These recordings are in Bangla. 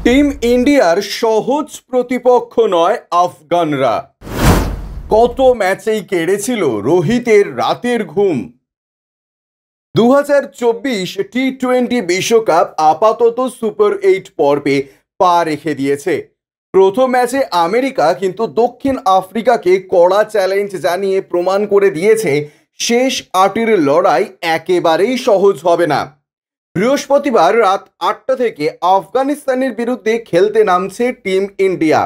টিম ইন্ডিয়ার সহজ প্রতিপক্ষ নয় আফগানরা। কত ম্যাচেই কেড়েছিল রোহিতের রাতের ঘুম। 2024 টি-20 বিশ্বকাপ আপাতত সুপার 8 পর্বে পা রেখে দিয়েছে। প্রথম ম্যাচে আমেরিকা কিন্তু দক্ষিণ আফ্রিকাকে কড়া চ্যালেঞ্জ জানিয়ে প্রমাণ করে দিয়েছে শেষ 8-এর লড়াই একেবারেই সহজ হবে না। বৃহস্পতিবার রাত 8টা থেকে আফগানিস্তানের বিরুদ্ধে খেলতে নামছে টিম ইন্ডিয়া।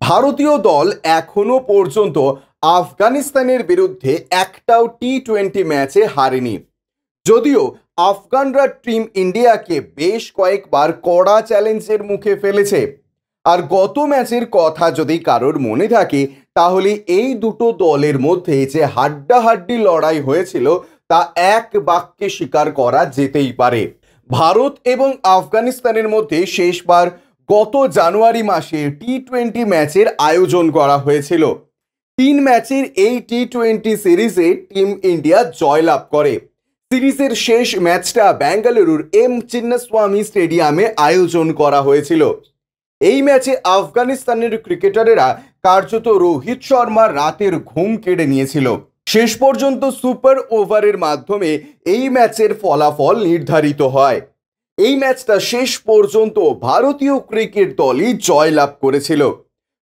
ভারতীয় দল এখনো পর্যন্ত আফগানিস্তানের বিরুদ্ধে একটাও টি-20 ম্যাচে হারেনি। যদিও আফগানরা টিম ইন্ডিয়াকে বেশ কয়েকবার কড়া চ্যালেঞ্জের মুখে ফেলেছে। আর গত ম্যাচের কথা যদি কারোর মনে থাকে, তাহলে এই দুটো দলের মধ্যে যে হাড্ডাহাড্ডি লড়াই হয়েছিল তা এক বাক্যে স্বীকার করা যেতেই পারে। ভারত এবং আফগানিস্তানের মধ্যে শেষবার গত জানুয়ারি মাসে টি-20 ম্যাচের আয়োজন করা হয়েছিল। 3 ম্যাচের এই টি-20 সিরিজে টিম ইন্ডিয়া জয়লাভ করে। সিরিজের শেষ ম্যাচটা বেঙ্গালুরুর এম চিন্নাস্বামী স্টেডিয়ামে আয়োজন করা হয়েছিল। এই ম্যাচে আফগানিস্তানের ক্রিকেটারেরা কার্যত রোহিত শর্মার রাতের ঘুম কেড়ে নিয়েছিল। শেষ পর্যন্ত সুপার ওভারের মাধ্যমে এই ম্যাচের ফলাফল নির্ধারিত হয়। এই ম্যাচটা শেষ পর্যন্ত ভারতীয় ক্রিকেট দলই জয়লাভ করেছিল।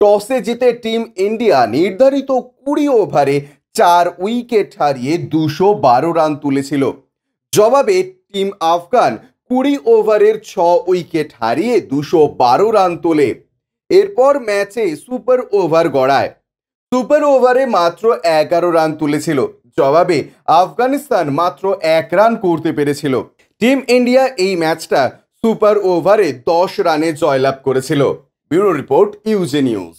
টসে জিতে টিম ইন্ডিয়া নির্ধারিত 20 ওভারে 4 উইকেট হারিয়ে 212 রান তুলেছিল। জবাবে টিম আফগান 20 ওভারের 6 উইকেট হারিয়ে 212 রান তোলে। এরপর ম্যাচে সুপার ওভার গড়ায়। সুপার ওভারে মাত্র 11 রান তুলেছিল। জবাবে আফগানিস্তান মাত্র 1 রান করতে পেরেছিল। টিম ইন্ডিয়া এই ম্যাচটা সুপার ওভারে 10 রানে জয়লাভ করেছিল। ব্যুরো রিপোর্ট ইউজে নিউজ।